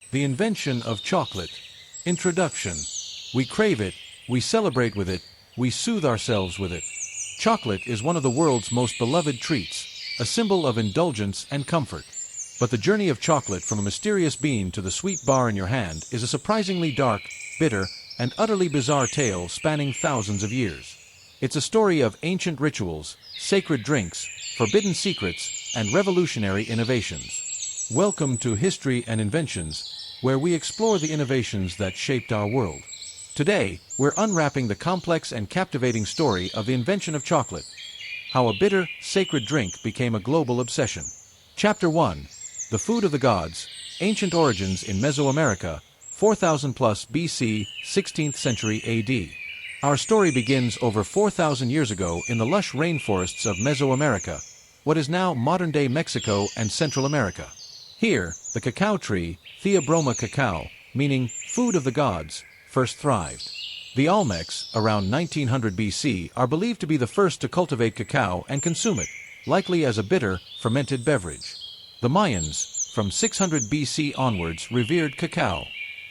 The invention of chocolate. Introduction. We crave it, we celebrate with it, we soothe ourselves with it. Chocolate is one of the world's most beloved treats, a symbol of indulgence and comfort. But the journey of chocolate from a mysterious bean to the sweet bar in your hand is a surprisingly dark, bitter, and utterly bizarre tale spanning thousands of years. It's a story of ancient rituals, sacred drinks, forbidden secrets, and revolutionary innovations. Welcome to History and Inventions, where we explore the innovations that shaped our world. Today, we're unwrapping the complex and captivating story of the invention of chocolate. How a bitter, sacred drink became a global obsession. Chapter 1. The Food of the Gods, Ancient Origins in Mesoamerica, 4000 plus BC, 16th century AD. Our story begins over 4,000 years ago in the lush rainforests of Mesoamerica, what is now modern-day Mexico and Central America. Here, the cacao tree, Theobroma cacao, meaning food of the gods, first thrived. The Olmecs, around 1900 BC, are believed to be the first to cultivate cacao and consume it, likely as a bitter, fermented beverage. The Mayans, from 600 BC onwards, revered cacao.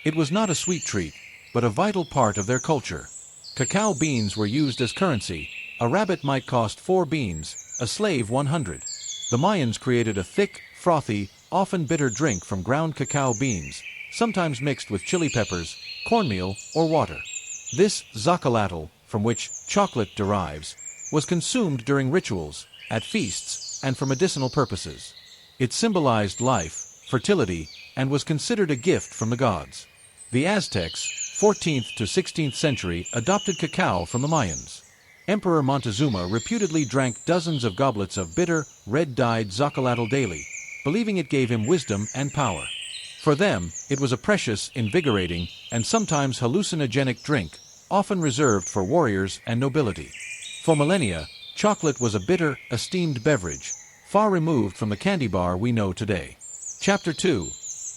It was not a sweet treat, but a vital part of their culture. Cacao beans were used as currency. A rabbit might cost 4 beans, a slave 100. The Mayans created a thick, frothy, often bitter drink from ground cacao beans, sometimes mixed with chili peppers, cornmeal, or water. This zacatl, from which chocolate derives, was consumed during rituals, at feasts, and for medicinal purposes. It symbolized life, fertility, and was considered a gift from the gods. The Aztecs, 14th to 16th century, adopted cacao from the Mayans. Emperor Montezuma reputedly drank dozens of goblets of bitter, red-dyed zacatl daily, believing it gave him wisdom and power. For them, it was a precious, invigorating, and sometimes hallucinogenic drink, often reserved for warriors and nobility. For millennia, chocolate was a bitter, esteemed beverage, far removed from the candy bar we know today. Chapter 2.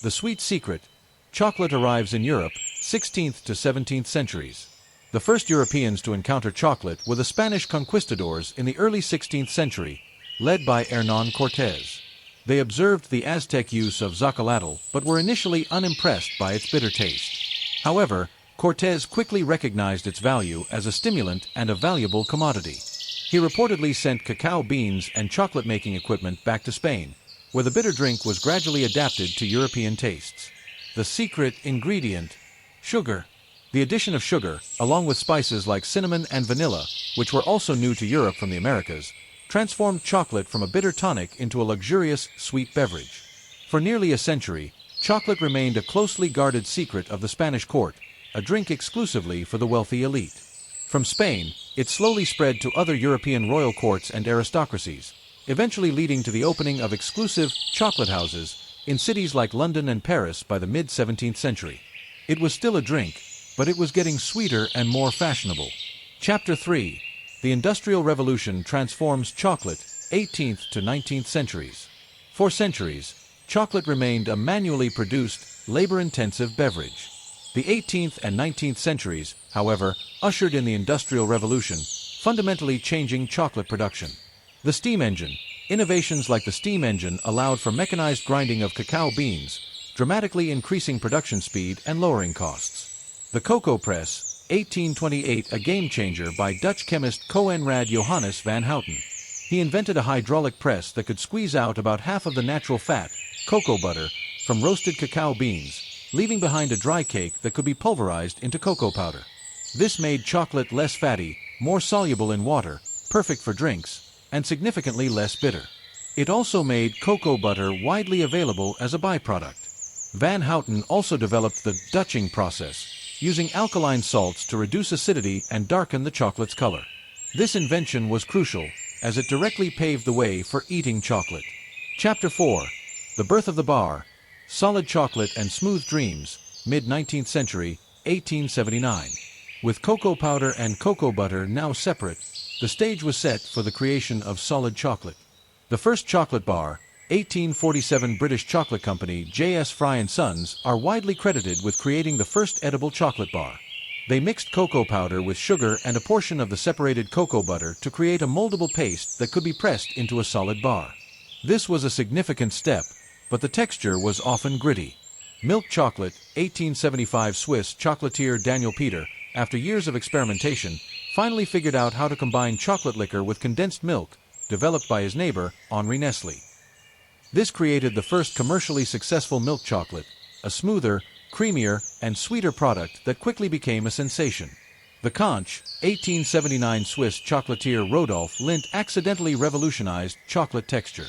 The Sweet Secret. Chocolate arrives in Europe, 16th to 17th centuries. The first Europeans to encounter chocolate were the Spanish conquistadors in the early 16th century, led by Hernán Cortés. They observed the Aztec use of zacatl, but were initially unimpressed by its bitter taste. However, Cortés quickly recognized its value as a stimulant and a valuable commodity. He reportedly sent cacao beans and chocolate-making equipment back to Spain, where the bitter drink was gradually adapted to European tastes. The secret ingredient: sugar. The addition of sugar, along with spices like cinnamon and vanilla, which were also new to Europe from the Americas, transformed chocolate from a bitter tonic into a luxurious, sweet beverage. For nearly a century, chocolate remained a closely guarded secret of the Spanish court, a drink exclusively for the wealthy elite. From Spain, it slowly spread to other European royal courts and aristocracies, eventually leading to the opening of exclusive chocolate houses in cities like London and Paris by the mid-17th century. It was still a drink, but it was getting sweeter and more fashionable. Chapter 3. The Industrial Revolution transforms chocolate, 18th to 19th centuries. For centuries, chocolate remained a manually produced, labor-intensive beverage. The 18th and 19th centuries, however, ushered in the Industrial Revolution, fundamentally changing chocolate production. The steam engine. Innovations like the steam engine allowed for mechanized grinding of cacao beans, dramatically increasing production speed and lowering costs. The cocoa press, 1828, a game-changer by Dutch chemist Coenraad van Houten. He invented a hydraulic press that could squeeze out about half of the natural fat, cocoa butter, from roasted cacao beans, leaving behind a dry cake that could be pulverized into cocoa powder. This made chocolate less fatty, more soluble in water, perfect for drinks, and significantly less bitter. It also made cocoa butter widely available as a byproduct. Van Houten also developed the Dutching process, using alkaline salts to reduce acidity and darken the chocolate's color. This invention was crucial, as it directly paved the way for eating chocolate. Chapter 4. The Birth of the Bar. Solid Chocolate and Smooth Dreams, mid-19th century, 1879. With cocoa powder and cocoa butter now separate, the stage was set for the creation of solid chocolate. The first chocolate bar, 1847 British chocolate company J.S. Fry & Sons, are widely credited with creating the first edible chocolate bar. They mixed cocoa powder with sugar and a portion of the separated cocoa butter to create a moldable paste that could be pressed into a solid bar. This was a significant step, but the texture was often gritty. Milk chocolate, 1875. Swiss chocolatier Daniel Peter, after years of experimentation, finally figured out how to combine chocolate liquor with condensed milk, developed by his neighbor, Henri Nestlé. This created the first commercially successful milk chocolate, a smoother, creamier, and sweeter product that quickly became a sensation. The conch, 1879. Swiss chocolatier Rodolphe Lindt accidentally revolutionized chocolate texture.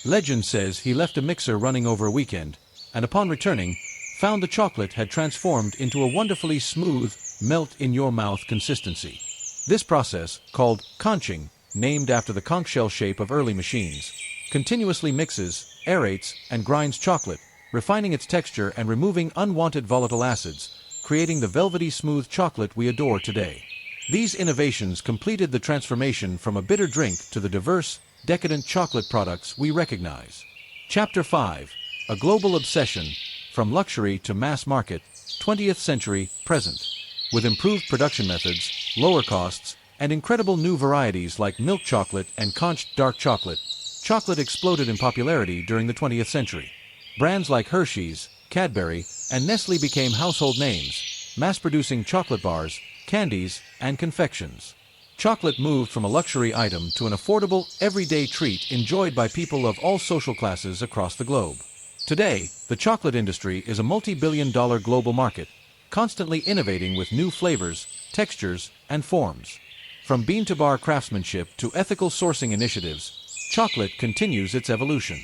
Legend says he left a mixer running over a weekend, and upon returning, found the chocolate had transformed into a wonderfully smooth, melt-in-your-mouth consistency. This process, called conching, named after the conch shell shape of early machines, continuously mixes, aerates, and grinds chocolate, refining its texture and removing unwanted volatile acids, creating the velvety smooth chocolate we adore today. These innovations completed the transformation from a bitter drink to the diverse, decadent chocolate products we recognize. Chapter 5. A Global Obsession, from Luxury to Mass Market, 20th Century, Present. With improved production methods, lower costs, and incredible new varieties like milk chocolate and conched dark chocolate, chocolate exploded in popularity during the 20th century. Brands like Hershey's, Cadbury, and Nestlé became household names, mass-producing chocolate bars, candies, and confections. Chocolate moved from a luxury item to an affordable, everyday treat enjoyed by people of all social classes across the globe. Today, the chocolate industry is a multi-billion-dollar global market, constantly innovating with new flavors, textures, and forms. From bean-to-bar craftsmanship to ethical sourcing initiatives, chocolate continues its evolution.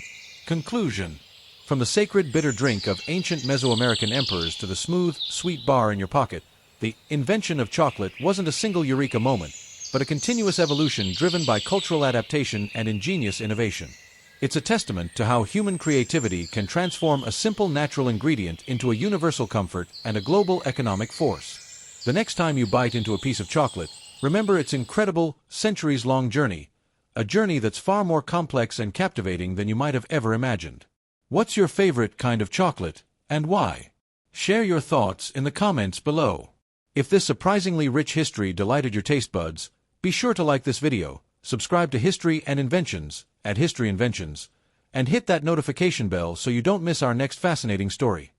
Conclusion. From the sacred bitter drink of ancient Mesoamerican emperors to the smooth, sweet bar in your pocket, the invention of chocolate wasn't a single eureka moment, but a continuous evolution driven by cultural adaptation and ingenious innovation. It's a testament to how human creativity can transform a simple natural ingredient into a universal comfort and a global economic force. The next time you bite into a piece of chocolate, remember its incredible, centuries-long journey, a journey that's far more complex and captivating than you might have ever imagined. What's your favorite kind of chocolate, and why? Share your thoughts in the comments below. If this surprisingly rich history delighted your taste buds, be sure to like this video, subscribe to History and Inventions at History Inventions, and hit that notification bell so you don't miss our next fascinating story.